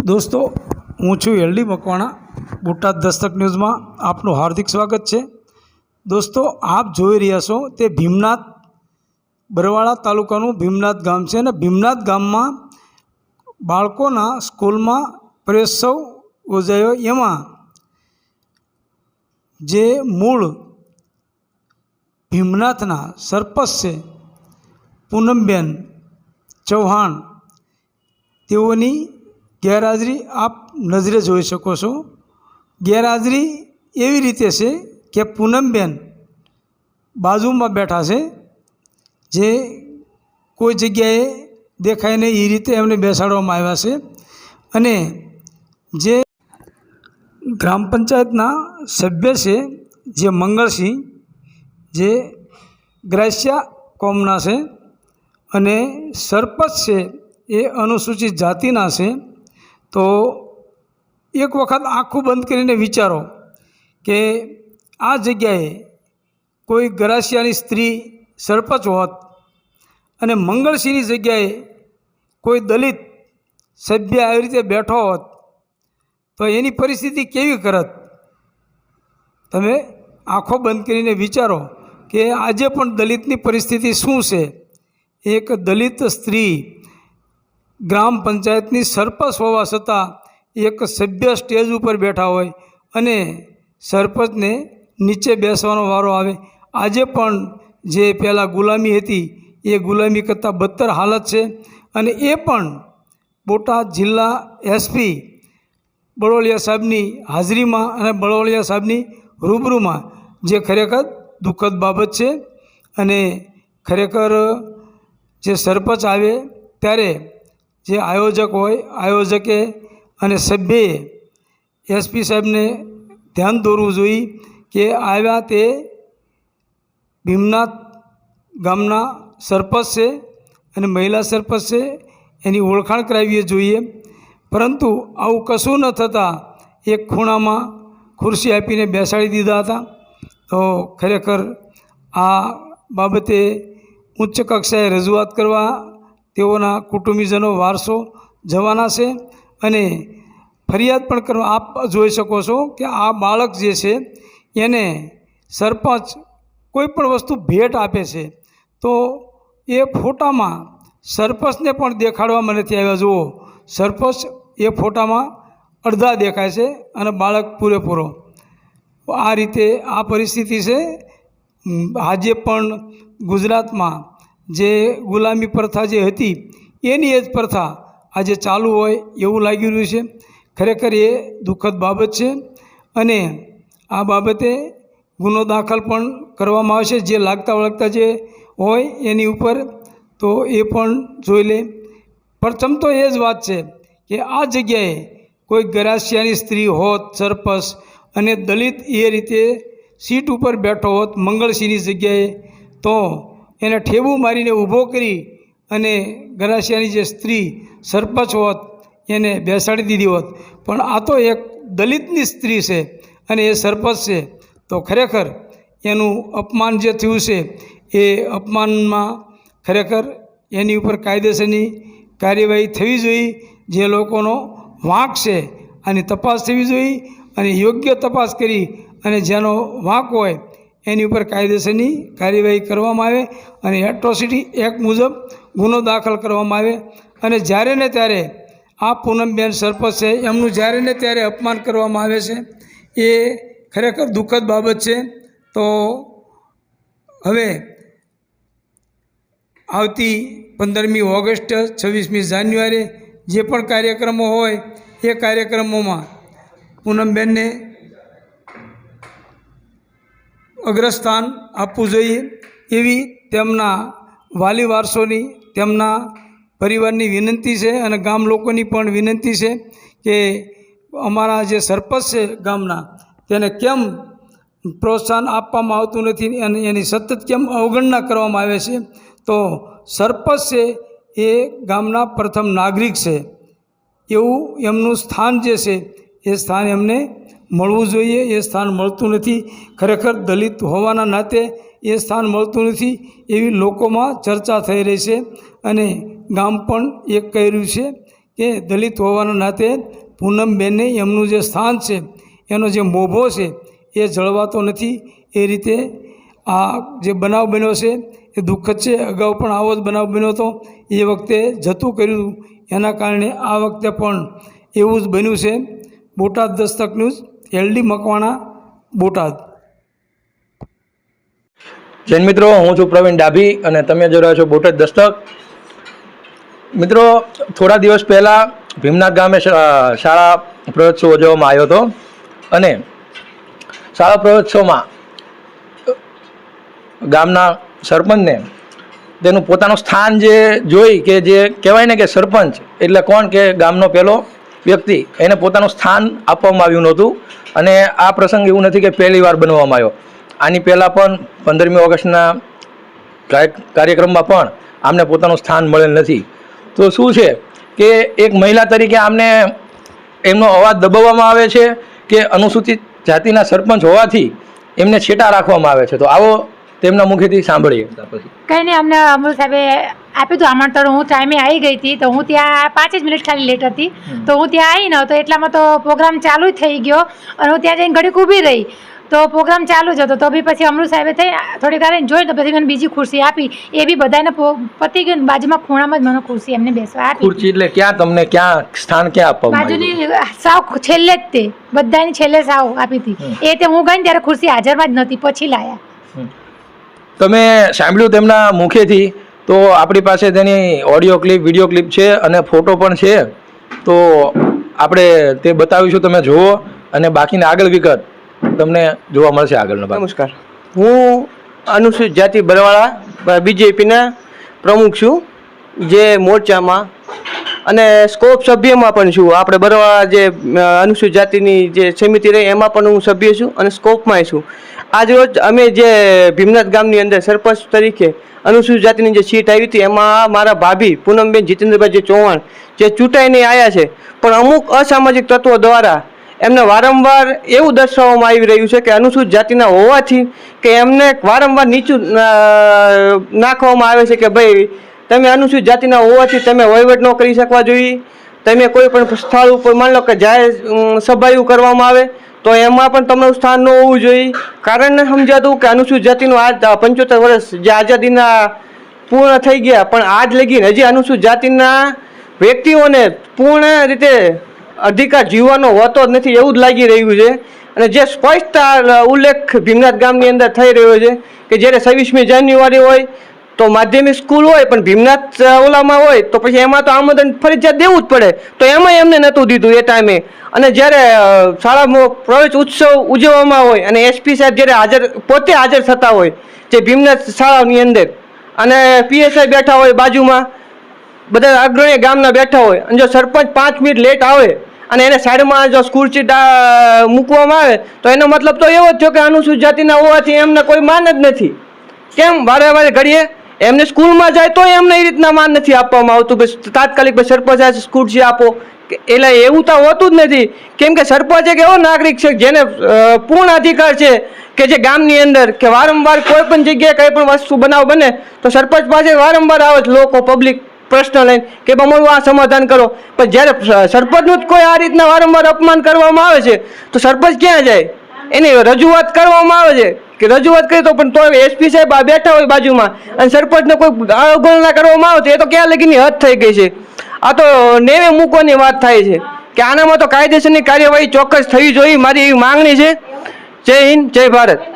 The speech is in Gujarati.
दोस्तों हूँ छूँ एलडी मकवाणा बोटाद दस्तक न्यूज़ में आपनु हार्दिक स्वागत है। दोस्तों आप जोई रह्या छो ते भीमनाथ बरवाड़ा तालुकानुं भीमनाथ गाम है ने भीमनाथ गाम में बाळकोना स्कूल में प्रवेशोत्सव योजायो। एमां जे मूळ भीमनाथना सरपंच छे पूनमबेन चौहान तेओनी गैरहाजरी आप नजरे जोई शको छो। गैरहाजरी एवी रीते छे के पूनमबेन बाजू में बैठा है, जे कोई जग्याए देखाय नहीं ए रीते एमने बेसाडवामां आव्या छे। अने जे ग्राम पंचायतना सभ्य छे जे मंगलसिंह जे ग्रास्या कोमना छे अने सरपंच छे ए अनुसूचित जातिना छे। तो एक वखत आँखों बंद करीने विचारो कि आ जग्याए कोई गरासियानी स्त्री सरपंच होत अने मंगलसिंहनी जग्याए कोई दलित सभ्य आ रीते बैठो होत तो एनी परिस्थिति केवी करत। तमे आँखों बंद करीने विचारो कि आजे पण दलितनी परिस्थिति शुं छे। एक दलित स्त्री ग्राम पंचायतनी सरपंच होवा छतां एक सभ्य स्टेज पर बैठा होय अने सरपंच ने नीचे बेसवानो वारो आवे। आजे पण जे पहला गुलामी हती ए गुलामी करता बदतर हालत छे। अने ए पण बोटाद जिल्ला एसपी बड़ोलिया साहेबनी हाजरी में अने बड़ोलिया साहेबनी रूबरू में जे खरेखर दुखद बाबत छे। अने खरेखर जे सरपंच आवे त्यारे जे आयोजक होय आयोजके अने सभ्ये एसपी साहेब ने ध्यान दोरवुं जोईए कि आव्या ते भीमनाथ गामना सरपंच छे अने महिला सरपंच छे एनी ओळखाण करावी जोईए। परंतु आवुं कशुं न थता एक खूणा में खुर्सी आपीने बेसाड़ी दीधा था। तो खरेखर आ बाबते उच्च कक्षाए रजूआत करवा तेओना कुटुंबीजनों वारसो जवाना छे अने फरियाद पण करवा। आप जोई शको छो कि आ बाळक जे छे एने सरपंच कोईपण वस्तु भेट आपे छे तो ए फोटा में सरपंच ने पण देखाड़वामां नथी आव्या। जुओ सरपंच ए फोटा में अर्धा देखाय छे अने बाळक पूरेपूरो। आ रीते आ परिस्थिति छे। आजे पण गुजरात में जे गुलामी प्रथा जे हती एनी एज प्रथा आज चालू होय एवुं लागी रह्युं छे। खरेखर ए दुखद बाबत छे अने आ बाबते गुनो दाखल पण करवामां आवशे। जे लागता वळगता जे होय एनी उपर तो ए पण जोई ले। प्रथम तो ए ज वात छे कि आ जग्याए कोई गरासियानी स्त्री होत सरपंच अने दलित ए रीते सीट पर बैठो होत मंगलसिंहनी जग्याए तो एने ठेबू मारीने ऊभो करी अने गरासियानी जे स्त्री सरपंच होत एने बेसाड़ी दीधी होत। पण आ तो एक दलितनी स्त्री छे अने ए सरपंच छे तो खरेखर एनुं अपमान जे थयुं छे ए अपमान में खरेखर एनी उपर कायदेसरनी कार्यवाही थवी जोईए। जे लोकोनो वांक छे आनी तपास थवी जोईए अने योग्य तपास करी अने जेनो वांक होय एनी उपर कायदेसरनी कार्यवाही करवामां आवे अने एट्रोसिटी एक्ट मुजब गुनो दाखल करवामां आवे। अने ज्यारे ने त्यारे आ पूनमबेन सरपंच छे एमनुं ज्यारे ने त्यारे अपमान करवामां आवे छे ए खरेखर दुखद बाबत छे। तो हवे आवती 15मी ऑगस्ट 26मी जान्युआरी जे पण कार्यक्रमों होय ए कार्यक्रमों में पूनमबेन ने अग्रस्थान आपवुं जोईए एवी तेमना वाली वारसोनी तेमना परिवारनी विनंती है अने गाम लोकोनी पण विनंती है कि अमारा जे सरपंच है गामना तेने केम प्रोत्साहन आपवामां आवतुं नथी अने एनी सतत केम अवगणना करवामां आवे छे। तो सरपंच है ए गामना प्रथम नागरिक है एवुं एमनुं स्थान जे छे ए स्थान एमने मळवुं जोईए। ए स्थान मळतुं नथी। खरेखर दलित होवाना नाते ए स्थान मळतुं नथी एवी लोकोमां चर्चा थई रही है अने गाम पण एक कही रह्युं छे કે દલિત હોવાના નાતે પૂનમબેનને એમનું જે સ્થાન છે, એનો જે મોભો છે એ જળવાતો નથી. એ રીતે આ જે બનાવ બન્યો છે એ દુઃખદ છે. અગાઉ પણ આવો જ બનાવ બન્યો હતો, એ વખતે જતું કર્યું, એના કારણે આ વખતે પણ એવું જ બન્યું છે. Botad Dastak news, LD Makwana, Botad. જૈન મિત્રો, હું છું પ્રવીણ ડાભી અને તમે જોઈ રહ્યા છો બોટાદ દસ્તક. મિત્રો, થોડા દિવસ પહેલાં ભીમનાથ ગામે શાળા પ્રવેશોત્સવ ઉજવવામાં આવ્યો હતો અને શાળા પ્રવેશોત્સવમાં ગામના સરપંચને તેનું પોતાનું સ્થાન જે જોઈ, કે જે કહેવાય ને કે સરપંચ એટલે કોણ, કે ગામનો પહેલો વ્યક્તિ, એને પોતાનું સ્થાન આપવામાં આવ્યું નહોતું. અને આ પ્રસંગ એવું નથી કે પહેલી વાર બનવામાં આવ્યો. આની પહેલાં પણ 15મી ઓગસ્ટના કાર્યક્રમમાં પણ આમને પોતાનું સ્થાન મળેલ નથી. તો શું છે કે એક મહિલા તરીકે આમને એમનો અવાજ દબાવવામાં આવે છે કે અનુસૂચિત જાતિના સરપંચ હોવાથી એમને છેટા રાખવામાં આવે છે. તો આવો તેમના મુખેથી સાંભળીએ. પછી કંઈ નહીં, અમને અમૃત સાહેબે આપ્યું હતું આમંત્રણ. હું ટાઈમે આવી ગઈ હતી, તો હું ત્યાં 5 જ મિનિટ ખાલી લેટ હતી, તો હું ત્યાં આવી ન તો એટલામાં તો પ્રોગ્રામ ચાલુ જ થઈ ગયો અને હું ત્યાં જઈને ઘડીક ઊભી રહી, તો પ્રોગ્રામ ચાલુ જ હતો. તો બી પછી અમૃત સાહેબે થઈ થોડીક વાર જોઈ, તો પછી મને બીજી ખુરશી આપી. એ બી બધાને પતી ગયું, બાજુમાં ખૂણામાં જ મને ખુરશી એમને બેસવા આપી. ખુરશી એટલે ક્યાં તમને ક્યાં સ્થાન ક્યાં આપવામાં આવ્યું? બાજુની સાવ છેલ્લે જ, તે બધાની છેલ્લે સાવ આપી હતી. એ તે હું ગઈ ને ત્યારે ખુરશી હાજરમાં જ નહોતી, પછી લાયા. તમે સાંભળ્યું તેમના મુખેથી. તો આપણી પાસે તેની ઓડિયો ક્લિપ, વિડીયો ક્લિપ છે અને ફોટો પણ છે. તો આપણે તે બતાવીશું, તમે જુઓ અને બાકીની આગળ વિગત તમને જોવા મળશે આગળનો ભાગ. નમસ્કાર, હું અનુસૂચિત જાતિ બરવાળા BJPના પ્રમુખ છું, જે મોરચામાં અને સ્કોપ સભ્યમાં પણ છું. આપણે બરવાળા જે અનુસૂચિત જાતિની જે સમિતિ રહી એમાં પણ હું સભ્ય છું અને સ્કોપમાંય છું. આજ રોજ અમે જે ભીમનાથ ગામની અંદર સરપંચ તરીકે અનુસૂચિત જાતિની જે સીટ આવી હતી, એમાં મારા ભાભી પૂનમબેન જીતેન્દ્રભાઈ ચૌહાણ જે ચૂંટાઈને આવ્યા છે, પણ અમુક અસામાજિક તત્વો દ્વારા એમને વારંવાર એવું દર્શાવવામાં આવી રહ્યું છે કે અનુસૂચિત જાતિના હોવાથી કે એમને વારંવાર નીચું નાખવામાં આવે છે કે ભાઈ તમે અનુસૂચિત જાતિના હોવાથી તમે વહીવટ ન કરી શકવા જોઈએ. તમે કોઈ પણ સ્થળ ઉપર માની લો કે જાહેર સભાઓ કરવામાં આવે તો એમાં પણ તમારું સ્થાન ન હોવું જોઈએ. કારણ ન સમજાતું કે અનુસૂચિત જાતિનું આજ 75 વર્ષ જે આઝાદીના પૂર્ણ થઈ ગયા, પણ આજ લગીને હજી અનુસૂચિત જાતિના વ્યક્તિઓને પૂર્ણ રીતે અધિકાર જીવવાનો હોતો જ નથી, એવું જ લાગી રહ્યું છે. અને જે સ્પષ્ટ ઉલ્લેખ ભીમનાથ ગામની અંદર થઈ રહ્યો છે કે જ્યારે 26મી જાન્યુઆરી હોય તો માધ્યમિક સ્કૂલ હોય, પણ ભીમનાથ ઓલામાં હોય તો પછી એમાં તો આમંત્રણ ફરજિયાત દેવું જ પડે, તો એમાં એમને નહોતું દીધું એ ટાઈમે. અને જ્યારે શાળામાં પ્રવેશ ઉત્સવ ઉજવવામાં હોય અને SP સાહેબ જ્યારે પોતે હાજર થતા હોય જે ભીમનાથ શાળાની અંદર, અને PSI બેઠા હોય બાજુમાં, બધા અગ્રણી ગામના બેઠા હોય, અને જો સરપંચ 5 મિનિટ લેટ આવે અને એને સાઈડમાં જો સ્કૂલ સીટ મૂકવામાં આવે તો એનો મતલબ તો એવો જ થયો કે અનુસૂચિત જાતિના હોવાથી એમને કોઈ માન જ નથી. કેમ વારે વારે ઘડીએ એમને સ્કૂલમાં જાય તો એમને એ રીતના માન નથી આપવામાં આવતું, બસ તાત્કાલિક સરપંચ ખુરશી આપો. એટલે એવું તો હોતું જ નથી, કેમ કે સરપંચ એક એવો નાગરિક છે જેને પૂર્ણ અધિકાર છે કે જે ગામની અંદર કે વારંવાર કોઈ પણ જગ્યાએ કંઈ પણ વસ્તુ બનાવ બને તો સરપંચ પાસે વારંવાર આવે લોકો પબ્લિક પ્રશ્ન લઈને કે અમારું આ સમાધાન કરો. પણ જ્યારે સરપંચનું જ કોઈ આ રીતના વારંવાર અપમાન કરવામાં આવે છે તો સરપંચ ક્યાં જાય? એની રજૂઆત કરવામાં આવે છે કે રજૂઆત કરી તો પણ તો SP સાહેબ આ બેઠા હોય બાજુમાં અને સરપંચને કોઈ અવગણના કરવામાં આવે તો એ તો ક્યાં લગીની હદ થઈ ગઈ છે. આ તો નેવે મૂકવાની વાત થાય છે કે આનામાં તો કાયદેસરની કાર્યવાહી ચોક્કસ થવી જોઈએ, મારી એવી માંગણી છે. જય હિન્દ, જય ભારત.